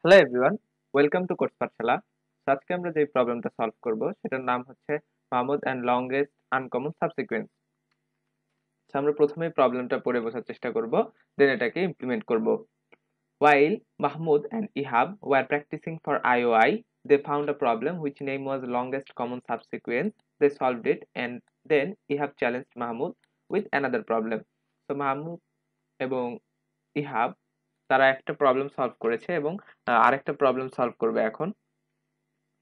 Hello everyone, welcome to course পাঠশালা। আজকে আমরা যে প্রবলেমটা সলভ করব সেটার নাম হচ্ছে মাহমুদ অ্যান্ড লংগেস্ট আনকমন সাবসিকুয়েন্স। আমরা প্রথমেই প্রবলেমটা পড়ে বোঝার চেষ্টা করব, দেন এটাকে ইমপ্লিমেন্ট করব। While Mahmoud and Ihab were practicing for IOI, they found a problem which name was longest common subsequence. They solved it and then Ihab challenged Mahmoud with another problem. So Mahmoud এবং ইহাব তারা একটা problem solve করেছে এবং আরেকটা problem solve করবে এখন।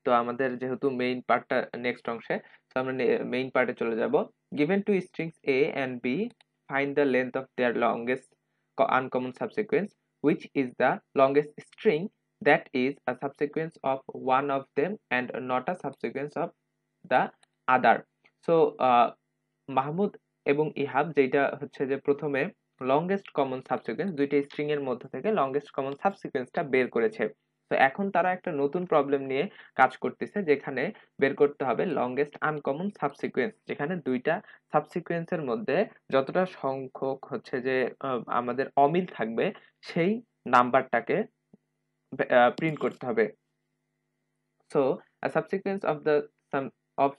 তো আমাদের যেহেতু মেইন পার্টটা নেক্সট অংশে, তো আমরা মেইন পার্টে চলে যাব। Given two strings A and B, find the length of their longest uncommon subsequence, which is the longest string that is a subsequence of one of them and not a subsequence of the other. So Mahmud এবং ইহাব যেটা হচ্ছে যে প্রথমে longest common সাবসিকুয়েন্স, দুইটা string এর মধ্যে থেকে longest common সাবসিকুয়েন্সটা বের করেছে। তো এখন তারা একটা নতুন প্রবলেম নিয়ে কাজ করতেছে, যেখানে বের করতে হবে লংগেস্ট আনকমন সাবসিকুয়েন্স, যেখানে দুইটা সাবসিকুয়েন্সের মধ্যে যতটা সংখ্যক হচ্ছে যে আমাদের অমিল থাকবে সেই নাম্বারটাকে প্রিন্ট করতে হবে। So a subsequence of the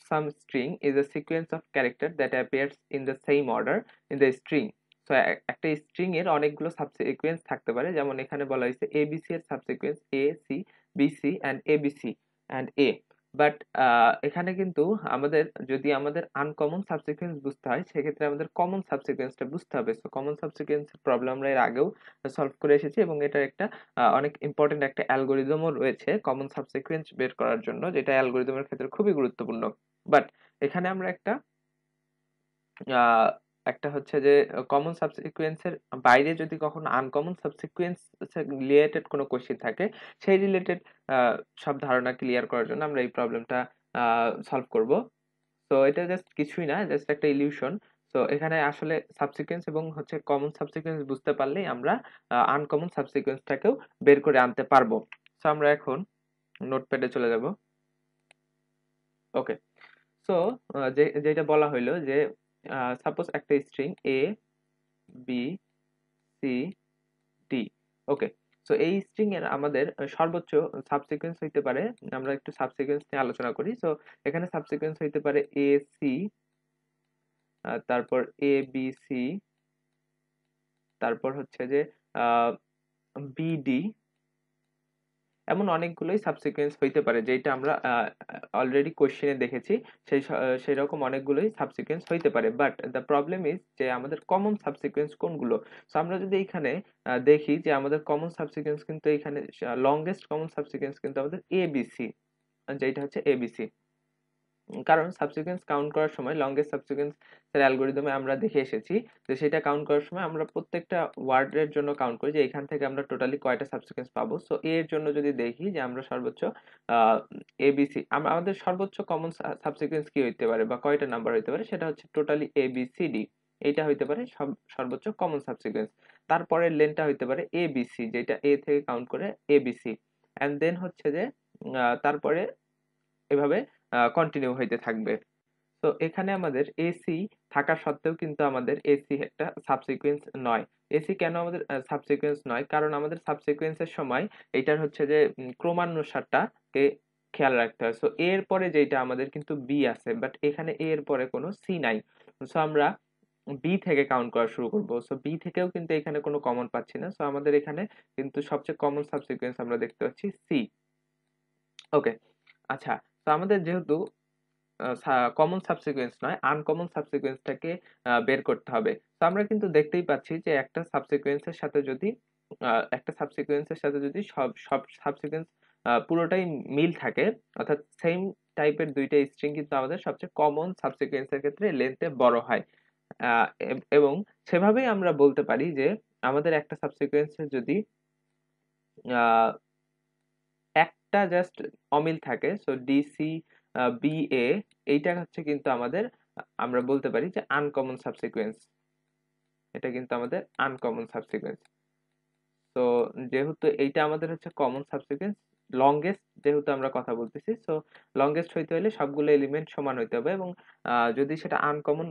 some string is a sequence of character that appears in the same order in the string. So একটা স্ট্রিং এর অনেকগুলো সাবসিকুয়েন্স থাকতে পারে, যেমন এখানে বলা হয়েছে এবিসি এর subsequence A C BC and ABC and A. But এখানে কিন্তু আমাদের যদি আমাদের আনকমন সাবসিকুয়েন্স বুঝতে হয়, সেক্ষেত্রে আমাদের কমন সাবসিকুয়েন্সটা বুঝতে হবে। সো কমন সাবসিকুয়েন্স প্রবলেম আমরা এর আগেও সলভ করে এসেছি এবং এটা একটা অনেক ইম্পর্টেন্ট একটা অ্যালগরিদমও রয়েছে কমন সাবসিকুয়েন্স বের করার জন্য, যেটা অ্যালগরিদমের ক্ষেত্রে খুবই গুরুত্বপূর্ণ। বাট এখানে আমরা আহ, একটা হচ্ছে যে কমন সাবসিকুয়েন্সের বাইরে যদি কখনো আনকমন সাবসিকুয়েন্স রিলেটেড কোনো কোশ্চেন থাকে, সেই রিলেটেড সব ধারণা ক্লিয়ার করার জন্য আমরা এই প্রবলেমটা সলভ করব। তো এটা জাস্ট কিছুই না, জাস্ট একটা ইলিউশন। তো এখানে আসলে সাবসিকুয়েন্স এবং হচ্ছে কমন সাবসিকুয়েন্স বুঝতে পারলেই আমরা আনকমন সাবসিকুয়েন্সটাকেও বের করে আনতে পারবো। তো আমরা এখন নোটপ্যাডে চলে যাব। ওকে, সো যেটা বলা হইলো যে সাপোজ একটা string A B C D. Okay, so এই স্ট্রিং এর আমাদের সর্বোচ্চ সাবসিকুয়েন্স হইতে পারে, আমরা একটু সাবসিকুয়েন্স নিয়ে আলোচনা করি। সো এখানে সাবসিকুয়েন্স হইতে পারে এ সি, তারপর এ বি সি, তারপর হচ্ছে যে বিডি, এমন অনেকগুলোই সাবসিকুয়েন্স হইতে পারে, যেটা আমরা অলরেডি কোশ্চেনে দেখেছি। সেই রকম অনেকগুলোই সাবসিকুয়েন্স হইতে পারে, বাট দ্য প্রবলেম ইজ যে আমাদের কমন সাবসিকুয়েন্স কোনগুলো। সো আমরা যদি এখানে দেখি যে আমাদের কমন সাবসিকুয়েন্স কিন্তু এখানে লংগেস্ট কমন সাবসিকুয়েন্স কিন্তু আমাদের এবিসি, যেটা হচ্ছে এবিসি। কারণ সাবসিকুয়েন্স কাউন্ট করার সময় লংগেস্ট সাবসিকুয়েন্স এর অ্যালগরিদমে আমরা দেখে এসেছি যে সেটা কাউন্ট করার সময় আমরা প্রত্যেকটা ওয়ার্ডের জন্য কাউন্ট করি যে এখান থেকে আমরা টোটালি কয়টা সাবসিকুয়েন্স পাবো। সো এর জন্য যদি দেখি যে আমরা সর্বোচ্চ এবিসি, আমাদের সর্বোচ্চ কমন সাবসিকুয়েন্স কি হইতে পারে বা কয়টা নাম্বার হইতে পারে, সেটা হচ্ছে টোটালি এবিসিডি। এইটা হইতে পারে সর্বোচ্চ কমন সাবসিকুয়েন্স। তারপরে লেনটা হইতে পারে এবিসি, যেটা এ থেকে কাউন্ট করে এবিসি, এন্ড দেন হচ্ছে যে তারপরে এভাবে কন্টিনিউ হইতে থাকবে। তো এখানে আমাদের এসি থাকা সত্ত্বেও কিন্তু আমাদের এসি একটা সাবসিকুয়েন্স নয়। এসি কেন আমাদের সাবসিকুয়েন্স নয়? কারণ আমাদের সাবসিকুয়েন্সের সময় এটার হচ্ছে যে ক্রমানুসারটাকে খেয়াল রাখতে হয়। সো এর পরে যেটা আমাদের কিন্তু বি আছে, বাট এখানে এ এর পরে কোনো সি নাই। সো আমরা বি থেকে কাউন্ট করা শুরু করব। সো বি থেকেও কিন্তু এখানে কোনো কমন পাচ্ছি না। সো আমাদের এখানে কিন্তু সবচেয়ে কমন সাবসিকুয়েন্স আমরা দেখতে পাচ্ছি সি। ওকে, আচ্ছা, তো আমাদের যেহেতু কমন সাবসিকুয়েন্স নয়, আনকমন সাবসিকুয়েন্সটাকে বের করতে হবে। তো আমরা কিন্তু দেখতেই পাচ্ছি যে একটা সাবসিকুয়েন্সের সাথে যদি সব সব সাবসিকুয়েন্স পুরোটাই মিল থাকে, অর্থাৎ সেম টাইপের দুইটা স্ট্রিং, কিন্তু আমাদের সবচেয়ে কমন সাবসিকুয়েন্সের ক্ষেত্রে লেন্থে বড় হয়। এবং সেভাবেই আমরা বলতে পারি যে আমাদের একটা সাবসিকুয়েন্সে যদি আহ, একটা জাস্ট অমিল থাকে, সো ডিসি বি এ, এইটা হচ্ছে কিন্তু আমাদের আমরা বলতে পারি যে আনকমন সাবসিকুয়েন্স। এটা কিন্তু আমাদের আনকমন সাবসিকুয়েন্স। তো যেহেতু এইটা আমাদের হচ্ছে কমন সাবসিকুয়েন্স, লংগেস্ট যেহেতু আমরা কথা বলতেছি, সো লংগেস্ট হইতে হলে সবগুলো এলিমেন্ট সমান হইতে হবে, এবং যদি সেটা আনকমন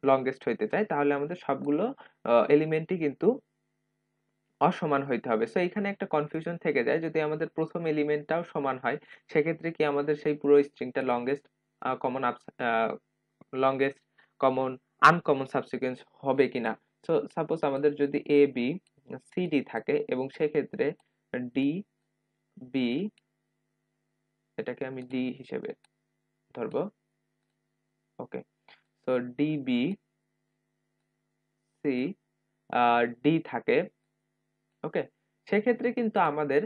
লংগেস্ট হইতে চায় তাহলে আমাদের সবগুলো এলিমেন্টই কিন্তু অসমান হইতে হবে। সো এখানে একটা কনফিউশন থেকে যায়, যদি আমাদের প্রথম এলিমেন্টটাও সমান হয় সেক্ষেত্রে কি আমাদের সেই পুরো স্ট্রিংটা কমন লংগেস্ট কমন আনকমন সাবসিকুয়েন্স হবে কিনা। সো সাপোজ আমাদের যদি এ বি সি ডি থাকে এবং সেক্ষেত্রে ডি বি, এটাকে আমি ডি হিসেবে ধরবো, okay. So D B C D থাকে, ওকে। সেক্ষেত্রে কিন্তু আমাদের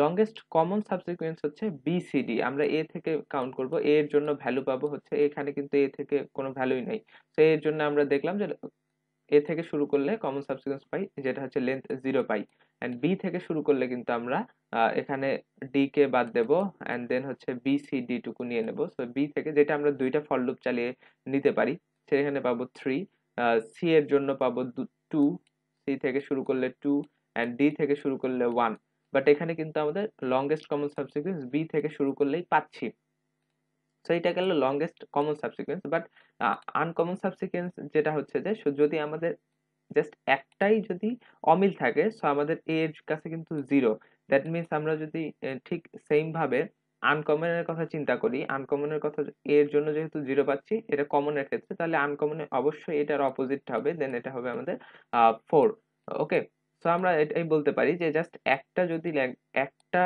লংগেস্ট কমন সাবসিকুয়েন্স হচ্ছে বিসিডি। আমরা এ থেকে কাউন্ট করব, এ এর জন্য ভ্যালু পাবো হচ্ছে, এখানে কিন্তু এ থেকে কোনো ভ্যালুই নেই। তো এর জন্য আমরা দেখলাম যে এ থেকে শুরু করলে কমন সাবসিকুয়েন্স পাই, যেটা হচ্ছে লেন্থ 0 পাই। এন্ড বি থেকে শুরু করলে কিন্তু আমরা এখানে ডি কে বাদ দেব, এন্ড দেন হচ্ছে বি সি ডি টুকু নিয়ে নেব। সো বি থেকে, যেটা আমরা দুইটা ফর লুপ চালিয়ে নিতে পারি, সেখানে পাবো 3, সি এর জন্য পাবো 2, সি থেকে শুরু করলে 2, এন্ড ডি থেকে শুরু করলে 1। বাট এখানে কিন্তু আমাদের লংগেস্ট কমন সাবসিকুয়েন্স বি থেকে শুরু করলেই পাচ্ছি। সো এটা গেল লংগেস্ট কমন সাবসিকুয়েন্স। বাট আনকমন সাবসিকুয়েন্স যেটা হচ্ছে যে যদি আমাদের জাস্ট একটাই যদি অমিল থাকে, সো আমাদের এ এর কাছে কিন্তু 0। দ্যাট মিনস আমরা যদি ঠিক সেম ভাবে আনকমনের কথা চিন্তা করি, আনকমনের কথা এর জন্য যেহেতু 0 পাচ্ছি, এটা কমনের ক্ষেত্রে, তাহলে আনকমনে অবশ্যই এটার অপোজিট হবে, দেন এটা হবে আমাদের 4। ওকে। সো আমরা এটাই বলতে পারি যে জাস্ট একটা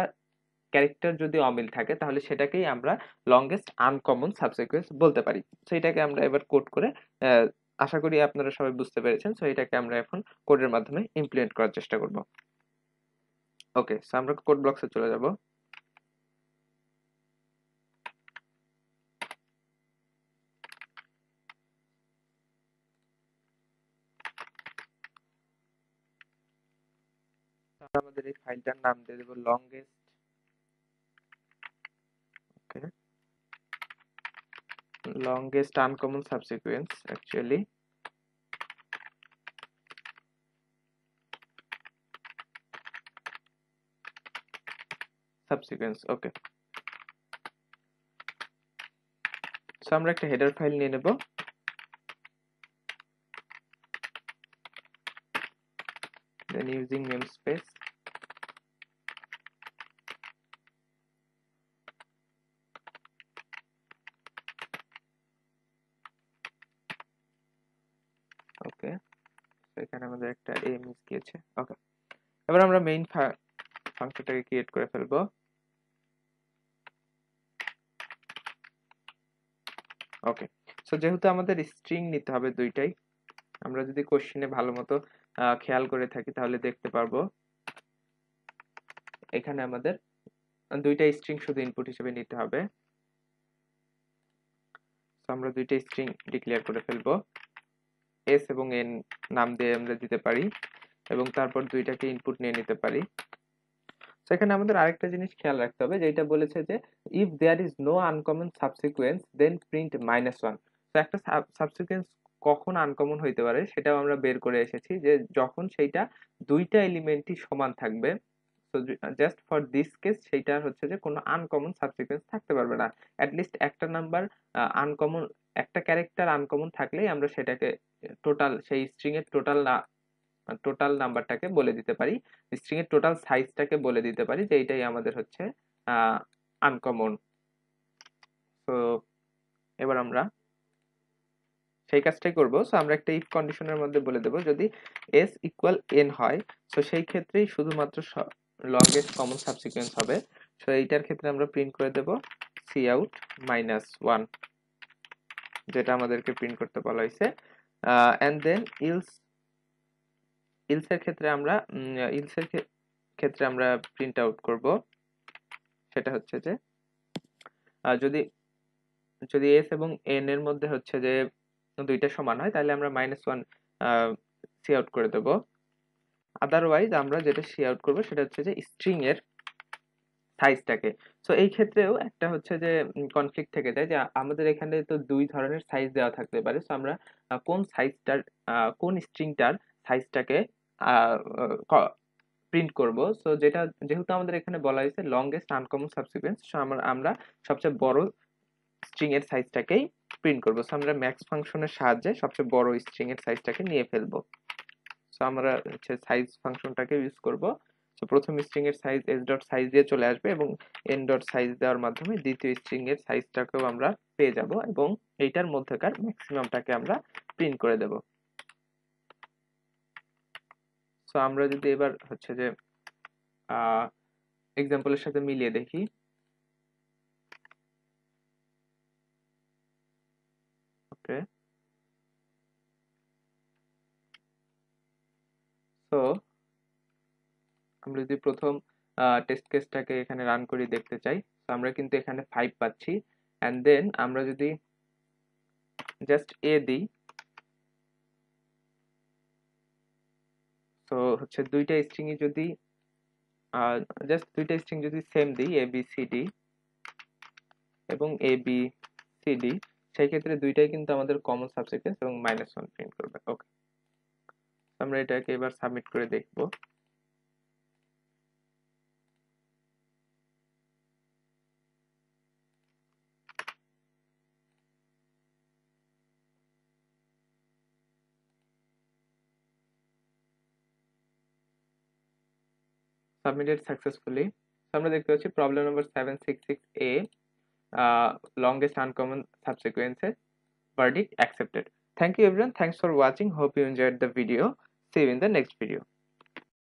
ক্যারেক্টার যদি অমিল থাকে তাহলে সেটাকেই আমরা লংগেস্ট আনকমন সাবসিকুয়েন্স বলতে পারি। সো এটাকে আমরা এবার কোড করে, আহ, আশা করি আপনারা সবাই বুঝতে পেরেছেন। সো এটাকে আমরা এখন কোডের মাধ্যমে ইমপ্লিমেন্ট করার চেষ্টা করব। ওকে, সো আমরা কোড ব্লকসে চলে যাব। আমাদের এই ফাইলটার নাম দিয়ে দেব লংগেস্ট, ওকে, লংগেস্ট আনকমন সাবসিকুয়েন্স অ্যাকচুয়ালি। সাবসিকুয়েন্স, ওকে। সো আমরা একটা হেডার ফাইল নিয়ে নেব। Then using namespace, ওকে। এখানে আমাদের একটা মিস গিয়েছে, ওকে। এবার আমরা মেইন ফাংশনটাকে ক্রিয়েট করে ফেলবো। ওকে। সো যেহেতু আমাদের স্ট্রিং নিতে হবে দুইটাই, আমরা যদি কোশ্চেনে ভালো মতো খেয়াল করে থাকি তাহলে দেখতে পারবো এখানে আমাদের দুইটা স্ট্রিং শুধু ইনপুট হিসেবে নিতে হবে। সো আমরা দুইটা স্ট্রিং ডিক্লেয়ার করে ফেলবো, এস এবং এন নাম দিয়ে আমরা দিতে পারি, এবং তারপর দুইটাকে ইনপুট নিয়ে নিতে পারি। সেখানে আমাদের আরেকটা জিনিস খেয়াল রাখতে হবে, যেটা বলেছে যে if there is no uncommon subsequence then print -1। তো একটা সাবসিকুয়েন্স কখন আনকমন হইতে পারে সেটাও আমরা বের করে এসেছি, যে যখন সেইটা দুইটা এলিমেন্টই সমান থাকবে। তো জাস্ট ফর দিস কেস সেইটা হচ্ছে যে কোনো আনকমন সাবসিকুয়েন্স থাকতে পারবে না। অ্যাটলিস্ট একটা নাম্বার আনকমন, একটা ক্যারেক্টার আনকমন থাকলেই আমরা সেটাকে সেই স্ট্রিং এর টোটাল নাম্বারটাকে বলে দিতে পারি, স্ট্রিং এর টোটাল সাইজটাকে বলে দিতে পারি যে এইটাই আমাদের হচ্ছে আনকমন। তো এবার আমরা সেই কাজটাই করব। সো আমরা একটা ইফ কন্ডিশনের মধ্যে বলে দেব যদি s ইকুয়াল n হয়, সো সেই ক্ষেত্রেই শুধুমাত্র লংগেস্ট কমন সাবসিকুয়েন্স হবে। সো এইটার ক্ষেত্রে আমরা প্রিন্ট করে দেব cout -1, যেটা আমাদেরকে প্রিন্ট করতে বলা হয়েছে। এন্ড দেন ইলস এর ক্ষেত্রে আমরা প্রিন্ট আউট করব, সেটা হচ্ছে যে যদি যদি এস এবং এন এর মধ্যে হচ্ছে যে দুইটা সমান হয় তাহলে আমরা -1 সি আউট করে দেব। আদারওয়াইজ আমরা যেটা সি আউট করবো সেটা হচ্ছে যে স্ট্রিং এর সাইজটাকে। সো এই ক্ষেত্রেও একটা হচ্ছে যে কনফ্লিক্ট থেকে যায়, যে আমাদের এখানে তো দুই ধরনের সাইজ দেওয়া থাকতে পারে। সো আমরা কোন স্ট্রিংটার সাইজটাকে প্রিন্ট করব। সো যেহেতু আমাদের এখানে বলা হয়েছে লংগেস্ট আনকমন সাবসিকুয়েন্স, সো আমরা সবচেয়ে বড় স্ট্রিং এর সাইজটাকেই প্রিন্ট করব। সো আমরা ম্যাক্স ফাংশনের সাহায্যে সবচেয়ে বড় স্ট্রিং এর সাইজটাকে নিয়ে ফেলবো। সো আমরা হচ্ছে সাইজ ফাংশনটাকে ইউজ করব। সো প্রথম স্ট্রিং এর সাইজ s ডট সাইজ দিয়ে চলে আসবে এবং n ডট সাইজ দেওয়ার মাধ্যমে দ্বিতীয় স্ট্রিং এর সাইজটাকেও আমরা পেয়ে যাব এবং এইটার মধ্যকার ম্যাক্সিমামটাকে আমরা প্রিন্ট করে দেব। সো আমরা যদি এবার হচ্ছে যে এক্সাম্পলের সাথে মিলিয়ে দেখি, ওকে। সো আমরা যদি প্রথম টেস্ট কেসটাকে এখানে রান করি দেখতে চাই, তো আমরা কিন্তু এখানে 5 পাচ্ছি। অ্যান্ড দেন আমরা যদি জাস্ট এ দিই, তো হচ্ছে দুইটা স্ট্রিং যদি জাস্ট দুইটা স্ট্রিং যদি সেম দিই এ বি সি ডি এবং এ বি সি ডি, সেই ক্ষেত্রে দুইটাই কিন্তু আমাদের কমন সাবসিকুয়েন্স এবং -1 প্রিন্ট করবে। ওকে, আমরা এটাকে এবার সাবমিট করে দেখব। Submitted successfully. আমরা দেখতে পাচ্ছি problem number 766A, longest uncommon subsequences, verdict accepted. Thank you everyone, thanks for watching, hope you enjoyed the video. See you in the next video.